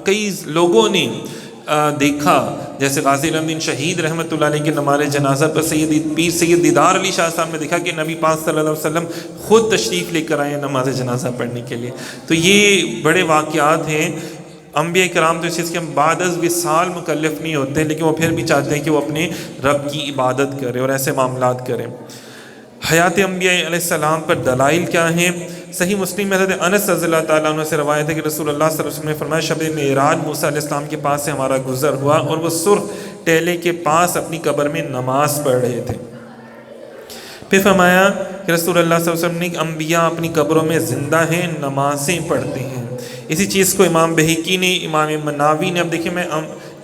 کئی لوگوں نے دیکھا، جیسے غازی الدین شہید رحمۃ اللہ علیہ کے نماز جنازہ پر پیر سید دیدار علی شاہ صاحب نے دیکھا کہ نبی پاک صلی اللہ علیہ وسلم خود تشریف لے کر آئے ہیں نماز جنازہ پڑھنے کے لیے۔ تو یہ بڑے واقعات ہیں۔ انبیاء کرام تو اس چیز کے بعد از وصال مکلف نہیں ہوتے، لیکن وہ پھر بھی چاہتے ہیں کہ وہ اپنے رب کی عبادت کریں اور ایسے معاملات کریں۔ حیات انبیاء علیہ السلام پر دلائل کیا ہیں؟ صحیح مسلم میں حضرت انس رضی اللہ تعالیٰ عنہ سے روایت ہے کہ رسول اللہ صلی اللہ علیہ وسلم نے فرمایا، شب معراج موسیٰ علیہ السلام کے پاس سے ہمارا گزر ہوا اور وہ سرخ ٹیلے کے پاس اپنی قبر میں نماز پڑھ رہے تھے۔ پھر فرمایا کہ رسول اللہ صلی اللہ علیہ وسلم نے انبیاء اپنی قبروں میں زندہ ہیں، نمازیں پڑھتے ہیں۔ اسی چیز کو امام بہقی نے، امام مناوی نے، اب دیکھیں میں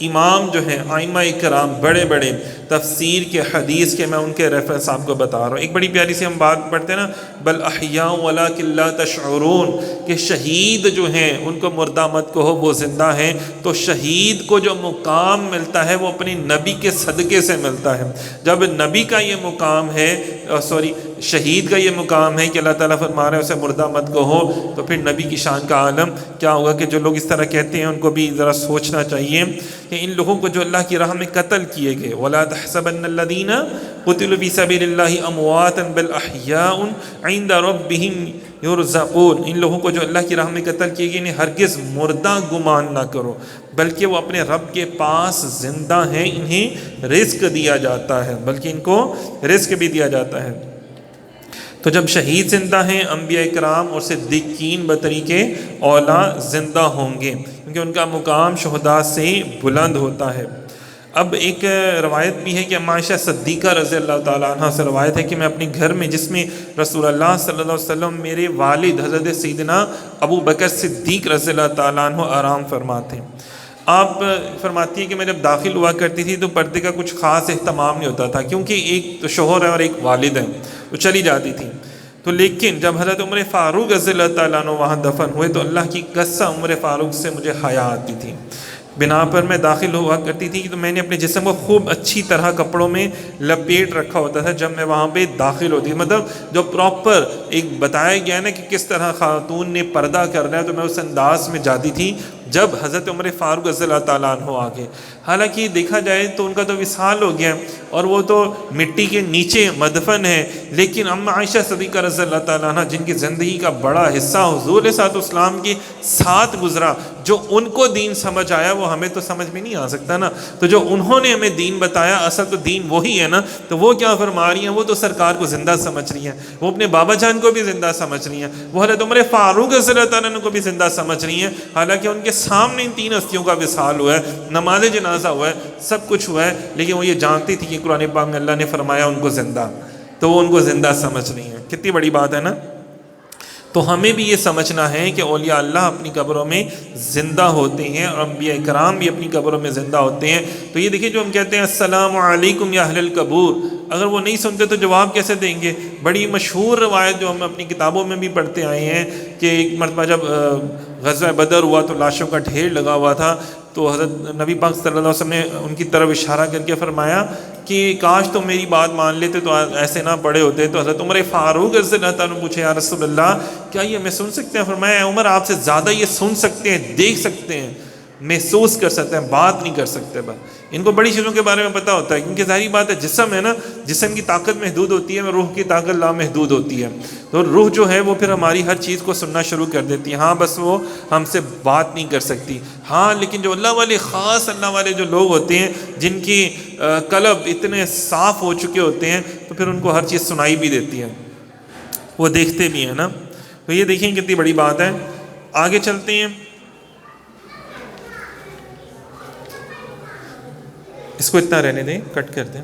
امام جو ہیں ائمہ کرام بڑے بڑے تفسیر کے، حدیث کے، میں ان کے ریفرنس آپ کو بتا رہا ہوں۔ ایک بڑی پیاری سی ہم بات پڑھتے ہیں نا، بل احیاء ولکن لا تشعرون، کہ شہید جو ہیں ان کو مردہ مت کہو، وہ زندہ ہیں۔ تو شہید کو جو مقام ملتا ہے وہ اپنے نبی کے صدقے سے ملتا ہے۔ جب نبی کا یہ مقام ہے، شہید کا یہ مقام ہے کہ اللہ تعالیٰ فرما رہے ہیں اسے مردہ مت کہو، تو پھر نبی کی شان کا عالم کیا ہوگا؟ کہ جو لوگ اس طرح کہتے ہیں ان کو بھی ذرا سوچنا چاہیے کہ ان لوگوں کو جو اللہ کی راہ میں قتل کیے گئے، وَلَا تَحْسَبَنَّ الَّذِينَ قُتِلُوا فِي سَبِيلِ اللَّهِ أَمْوَاتًا بَلْ أَحْيَاءٌ عِندَ رَبِّهِمْ يُرْزَقُونَ۔ ان لوگوں کو جو اللہ کی راہ میں قتل کیے گئے انہیں ہرگز مردہ گمان نہ کرو، بلکہ وہ اپنے رب کے پاس زندہ ہیں، انہیں رزق دیا جاتا ہے، بلکہ ان کو رزق بھی دیا جاتا ہے۔ تو جب شہید زندہ ہیں، انبیاء کرام اور صدیقین بطریق اولا زندہ ہوں گے، کیونکہ ان کا مقام شہداء سے بلند ہوتا ہے۔ اب ایک روایت بھی ہے کہ اما عائشہ صدیقہ رضی اللہ تعالیٰ عنہ سے روایت ہے کہ میں اپنے گھر میں، جس میں رسول اللہ صلی اللہ علیہ وسلم، میرے والد حضرت سیدنا ابو بکر صدیق رضی اللہ تعالیٰ عنہ آرام فرماتے ہیں۔ آپ فرماتی ہیں کہ میں جب داخل ہوا کرتی تھی تو پردے کا کچھ خاص اہتمام نہیں ہوتا تھا، کیونکہ ایک تو شوہر ہے اور ایک والد ہے، وہ چلی جاتی تھی۔ تو لیکن جب حضرت عمر فاروق رضی اللہ تعالیٰ عنہ وہاں دفن ہوئے تو اللہ کی قسم عمر فاروق سے مجھے حیا آتی تھی، بنا پر میں داخل ہوا کرتی تھی تو میں نے اپنے جسم کو خوب اچھی طرح کپڑوں میں لپیٹ رکھا ہوتا تھا جب میں وہاں پہ داخل ہوتی، مطلب جو پراپر ایک بتایا گیا نا کہ کس طرح خاتون نے پردہ کرنا ہے، تو میں اس انداز میں جاتی تھی جب حضرت عمر فاروق رضی اللہ تعالیٰ عنہ آگے۔ حالانکہ دیکھا جائے تو ان کا تو وصال ہو گیا اور وہ تو مٹی کے نیچے مدفن ہے، لیکن اما عائشہ صدیقہ رضی اللہ تعالیٰ عنہ جن کی زندگی کا بڑا حصہ حضور علیہ السلام کے ساتھ گزرا، جو ان کو دین سمجھ آیا وہ ہمیں تو سمجھ میں نہیں آ سکتا نا، تو جو انہوں نے ہمیں دین بتایا اصل تو دین وہی ہے نا، تو وہ کیا فرما رہی ہیں؟ وہ تو سرکار کو زندہ سمجھ رہی ہیں، وہ اپنے بابا جان کو بھی زندہ سمجھ رہی ہیں، وہ حضرت عمر فاروق رضی اللہ تعالیٰ عنہ کو بھی زندہ سمجھ رہی ہیں، حالانکہ ان کے سامنے ان تین ہستیوں کا وصال ہوا ہے، نماز جنازہ ہوا ہے، سب کچھ ہوا ہے، لیکن وہ یہ جانتی تھی کہ قرآن پاک میں اللہ نے فرمایا ان کو زندہ، تو وہ ان کو زندہ سمجھ رہی ہیں۔ کتنی بڑی بات ہے نا۔ تو ہمیں بھی یہ سمجھنا ہے کہ اولیاء اللہ اپنی قبروں میں زندہ ہوتے ہیں اور انبیاء کرام بھی اپنی قبروں میں زندہ ہوتے ہیں۔ تو یہ دیکھیں جو ہم کہتے ہیں السلام علیکم یا اہل القبور، اگر وہ نہیں سنتے تو جواب کیسے دیں گے؟ بڑی مشہور روایت جو ہم اپنی کتابوں میں بھی پڑھتے آئے ہیں کہ ایک مرتبہ جب غزوہ بدر ہوا تو لاشوں کا ڈھیر لگا ہوا تھا، تو حضرت نبی پاک صلی اللہ علیہ وسلم نے ان کی طرف اشارہ کر کے فرمایا کہ کاش تم میری بات مان لیتے تو ایسے نہ پڑے ہوتے۔ تو حضرت عمر فاروق رضی اللہ تعالیٰ نے پوچھے، یا رسول اللہ کیا یہ ہمیں سن سکتے ہیں؟ فرمایا عمر آپ سے زیادہ یہ سن سکتے ہیں، دیکھ سکتے ہیں، محسوس کر سکتے ہیں، بات نہیں کر سکتے۔ بس ان کو بڑی چیزوں کے بارے میں پتہ ہوتا ہے، کیونکہ ظاہری بات ہے جسم ہے نا، جسم کی طاقت محدود ہوتی ہے، روح کی طاقت لامحدود ہوتی ہے، تو روح جو ہے وہ پھر ہماری ہر چیز کو سننا شروع کر دیتی ہے۔ ہاں بس وہ ہم سے بات نہیں کر سکتی، ہاں لیکن جو اللہ والے، خاص اللہ والے جو لوگ ہوتے ہیں جن کی قلب اتنے صاف ہو چکے ہوتے ہیں، تو پھر ان کو ہر چیز سنائی بھی دیتی ہے، وہ دیکھتے بھی ہیں نا۔ تو یہ دیکھیں کتنی بڑی بات ہے۔ آگے چلتے ہیں، اس کو اتنا رہنے دیں، کٹ کر دیں۔